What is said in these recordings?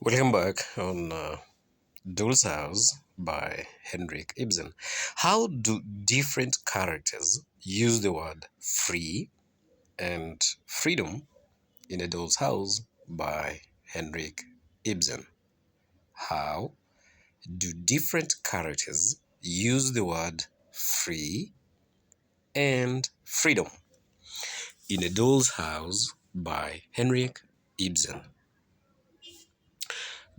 Welcome back on Doll's House by Henrik Ibsen. How do different characters use the word free and freedom in A Doll's House by Henrik Ibsen? How do different characters use the word free and freedom in A Doll's House by Henrik Ibsen?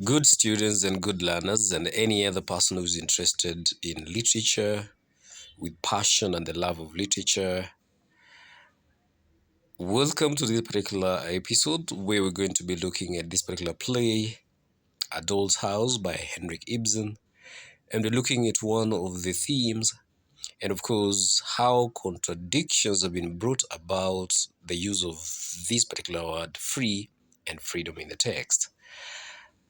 Good students and good learners, and any other person who's interested in literature with passion and the love of literature, welcome to this particular episode where we're going to be looking at this particular play, A Doll's House by Henrik Ibsen, and we're looking at one of the themes, and of course, how contradictions have been brought about the use of this particular word, free and freedom, in the text.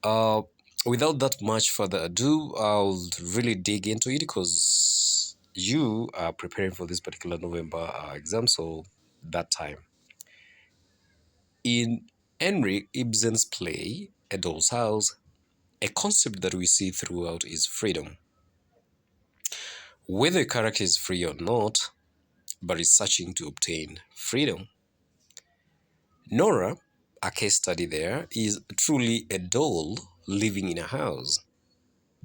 Uh, Without that much further ado, I'll really dig into it because you are preparing for this particular November exam, so that time. In Henrik Ibsen's play, A Doll's House, a concept that we see throughout is freedom. Whether a character is free or not, but is searching to obtain freedom. Nora, a case study there, is truly a doll living in a house,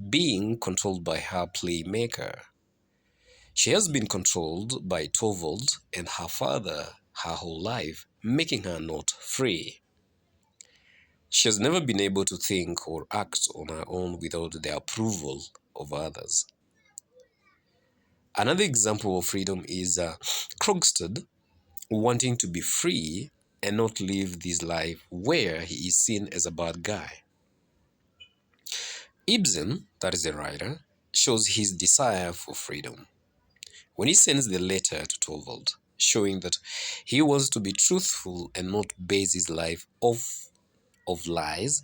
being controlled by her playmaker. She has been controlled by Torvald and her father her whole life, making her not free. She has never been able to think or act on her own without the approval of others. Another example of freedom is Krogstad wanting to be free and not live this life where he is seen as a bad guy. Ibsen, that is the writer, shows his desire for freedom when he sends the letter to Torvald, showing that he wants to be truthful and not base his life off of lies.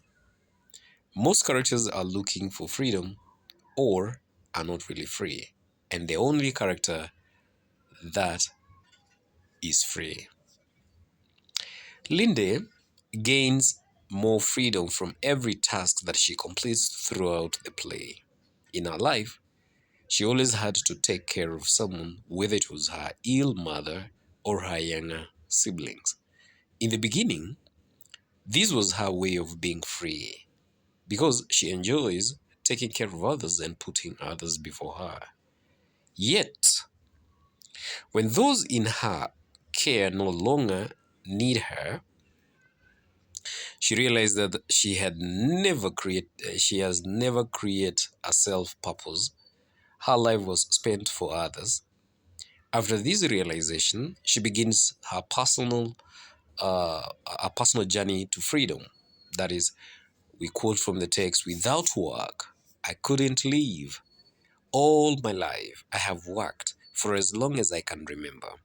Most characters are looking for freedom or are not really free, and the only character that is free. Linde gains more freedom from every task that she completes throughout the play. In her life, she always had to take care of someone, whether it was her ill mother or her younger siblings. In the beginning, this was her way of being free because she enjoys taking care of others and putting others before her. Yet, when those in her care no longer need her, she realized that she has never created a self purpose. Her life was spent for others. After this realization, she begins a personal journey to freedom. That is, we quote from the text, "Without work, I couldn't live. All my life, I have worked for as long as I can remember.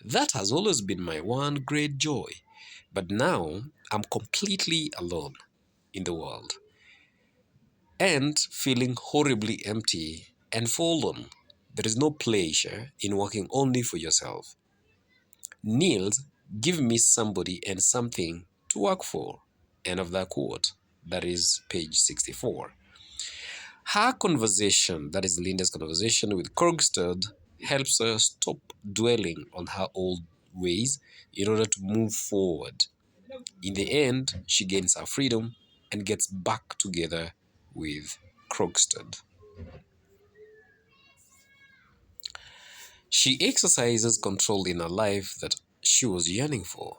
That has always been my one great joy. But now I'm completely alone in the world and feeling horribly empty and forlorn. There is no pleasure in working only for yourself. Niels, give me somebody and something to work for." End of that quote. That is page 64. Her conversation, that is Linda's conversation with Krogstad, helps her stop dwelling on her old ways in order to move forward. In the end, she gains her freedom and gets back together with Krogstad. She exercises control in a life that she was yearning for.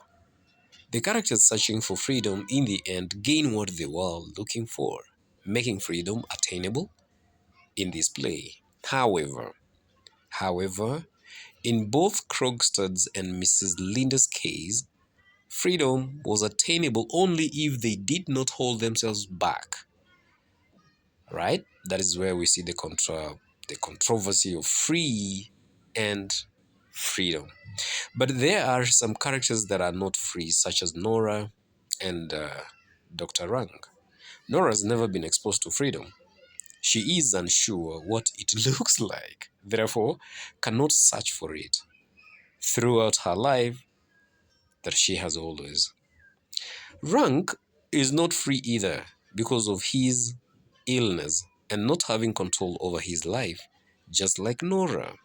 The characters searching for freedom in the end gain what they were looking for, making freedom attainable in this play. However, in both Krogstad's and Mrs. Linda's case, freedom was attainable only if they did not hold themselves back. Right? That is where we see the controversy of free and freedom. But there are some characters that are not free, such as Nora and Dr. Rang. Nora has never been exposed to freedom. She is unsure what it looks like, therefore, cannot search for it throughout her life that she has always. Rank is not free either because of his illness and not having control over his life, just like Nora.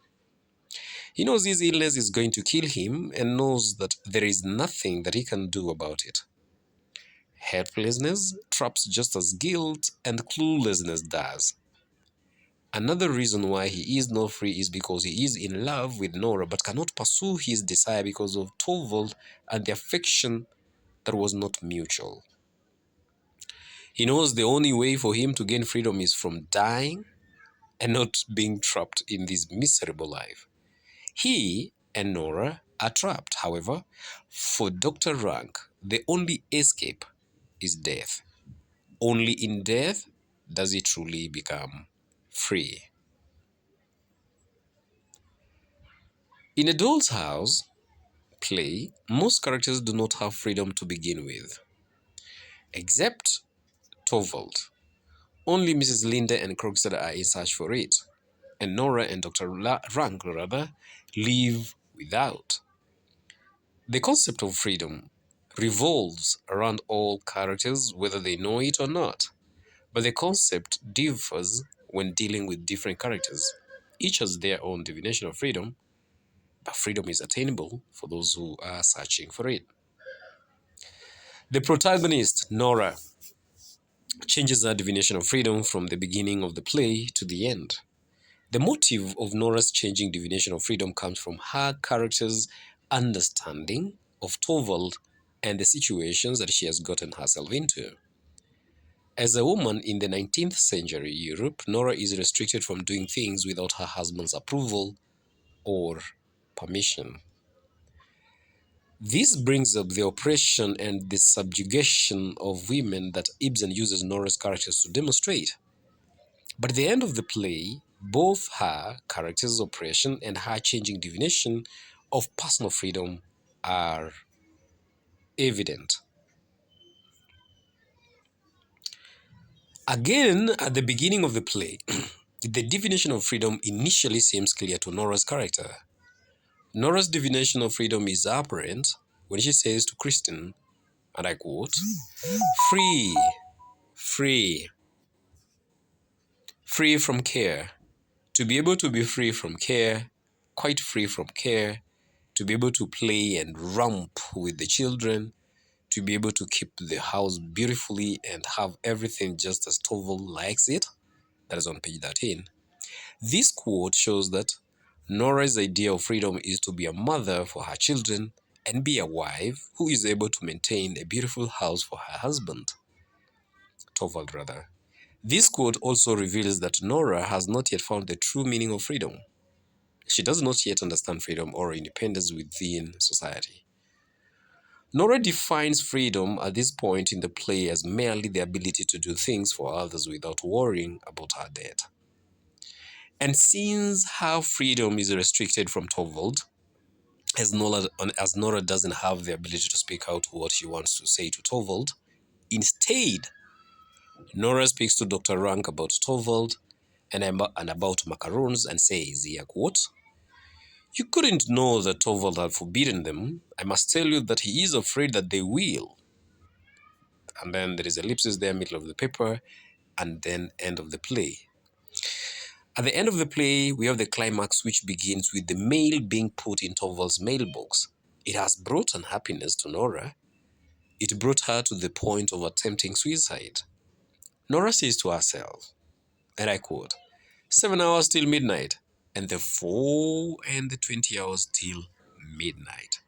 He knows his illness is going to kill him and knows that there is nothing that he can do about it. Helplessness traps just as guilt and cluelessness does. Another reason why he is not free is because he is in love with Nora but cannot pursue his desire because of Torvald and the affection that was not mutual. He knows the only way for him to gain freedom is from dying and not being trapped in this miserable life. He and Nora are trapped, however. For Dr. Rank, the only escape is death. Only in death does he truly become free. In a Doll's House play, most characters do not have freedom to begin with, except Torvald. Only Mrs. Linde and Krogstad are in search for it, and Nora and Dr. Rank, live without. The concept of freedom revolves around all characters, whether they know it or not, but the concept differs when dealing with different characters. Each has their own definition of freedom, but freedom is attainable for those who are searching for it. The protagonist, Nora, changes her definition of freedom from the beginning of the play to the end. The motive of Nora's changing definition of freedom comes from her character's understanding of Torvald and the situations that she has gotten herself into. As a woman in the 19th century Europe, Nora is restricted from doing things without her husband's approval or permission. This brings up the oppression and the subjugation of women that Ibsen uses Nora's characters to demonstrate. But at the end of the play, both her character's oppression and her changing definition of personal freedom are evident. Again, at the beginning of the play, the definition of freedom initially seems clear to Nora's character. Nora's definition of freedom is apparent when she says to Kristen, and I quote, free, free, free from care. To be able to be free from care, quite free from care, to be able to play and romp with the children, to be able to keep the house beautifully and have everything just as Torvald likes it. That is on page 13. This quote shows that Nora's idea of freedom is to be a mother for her children and be a wife who is able to maintain a beautiful house for her husband, Torvald rather. This quote also reveals that Nora has not yet found the true meaning of freedom. She does not yet understand freedom or independence within society. Nora defines freedom at this point in the play as merely the ability to do things for others without worrying about her debt. And since her freedom is restricted from Torvald, as Nora doesn't have the ability to speak out what she wants to say to Torvald, instead, Nora speaks to Dr. Rank about Torvald and about macaroons and says, here quote, you couldn't know that Torvald had forbidden them. I must tell you that he is afraid that they will. And then there is ellipsis there, middle of the paper, and then end of the play. At the end of the play, we have the climax, which begins with the mail being put in Torvald's mailbox. It has brought unhappiness to Nora. It brought her to the point of attempting suicide. Nora says to herself, and I quote, 7 hours till midnight, and the 4 and the 20 hours till midnight.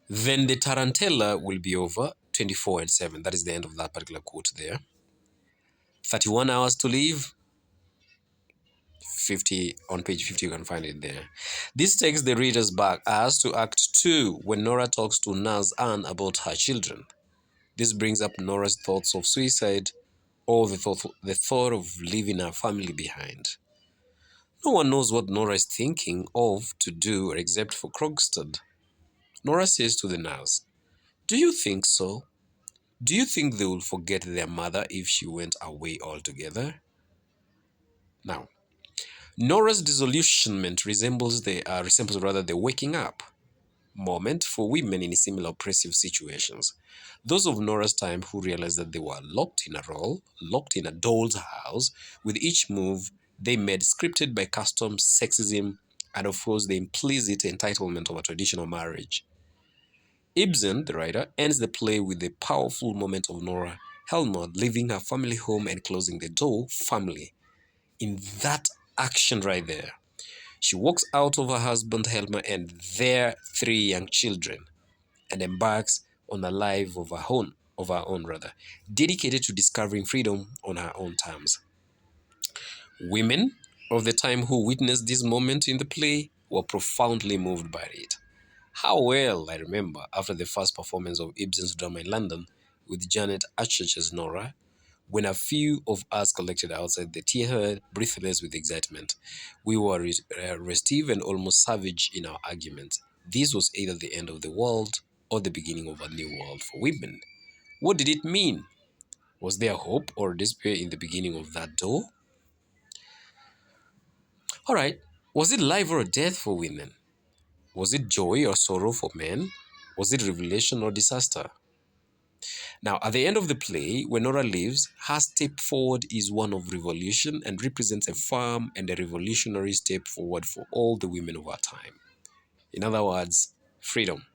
Then the tarantella will be over, 24 and 7. That is the end of that particular quote there. 31 hours to live, 50 on page 50, you can find it there. This takes the readers back as to Act 2 when Nora talks to Nurse Anne about her children. This brings up Nora's thoughts of suicide or the thought of leaving her family behind. No one knows what Nora is thinking of to do except for Krogstad. Nora says to the nurse, do you think so? Do you think they will forget their mother if she went away altogether? Now, Nora's disillusionment resembles the waking up. moment for women in similar oppressive situations. Those of Nora's time who realized that they were locked in a role, locked in a doll's house, with each move they made scripted by custom, sexism, and of course the implicit entitlement of a traditional marriage. Ibsen, the writer, ends the play with the powerful moment of Nora Helmut leaving her family home and closing the door family. In that action right there, she walks out of her husband Helmer and their three young children and embarks on a life of her own rather, dedicated to discovering freedom on her own terms. Women of the time who witnessed this moment in the play were profoundly moved by it. How well I remember after the first performance of Ibsen's drama in London with Janet Archer's Nora, when a few of us collected outside the theatre, breathless with excitement. We were restive and almost savage in our arguments. This was either the end of the world or the beginning of a new world for women. What did it mean? Was there hope or despair in the beginning of that door? All right, was it life or death for women? Was it joy or sorrow for men? Was it revelation or disaster? Now, at the end of the play, when Nora leaves, her step forward is one of revolution and represents a firm and a revolutionary step forward for all the women of our time. In other words, freedom.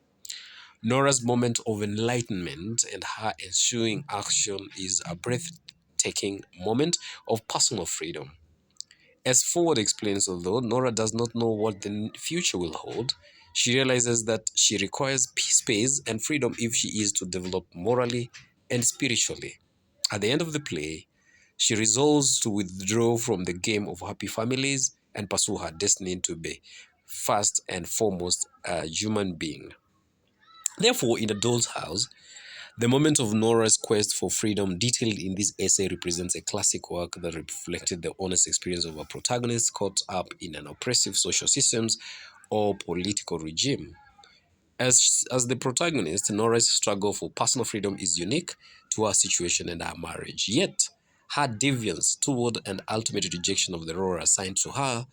Nora's moment of enlightenment and her ensuing action is a breathtaking moment of personal freedom. As Forward explains, although Nora does not know what the future will hold, she realizes that she requires peace, space and freedom if she is to develop morally and spiritually. At the end of the play, she resolves to withdraw from the game of happy families and pursue her destiny to be first and foremost a human being. Therefore, in the doll's house, the moment of Nora's quest for freedom, detailed in this essay, represents a classic work that reflected the honest experience of a protagonist caught up in an oppressive social systems or political regime. As the protagonist, Nora's struggle for personal freedom is unique to her situation and her marriage. Yet, her deviance toward an ultimate rejection of the role assigned to her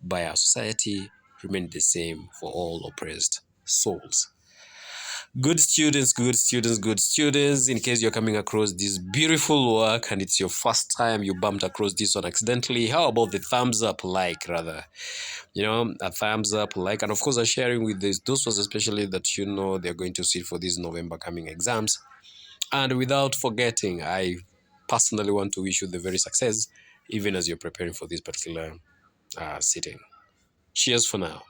by our society remained the same for all oppressed souls. Good students, good students, good students. In case you're coming across this beautiful work and it's your first time you bumped across this one accidentally, how about the thumbs up, like rather? A thumbs up, like, and of course, a sharing with those ones, especially that they're going to sit for these November coming exams. And without forgetting, I personally want to wish you the very success, even as you're preparing for this particular sitting. Cheers for now.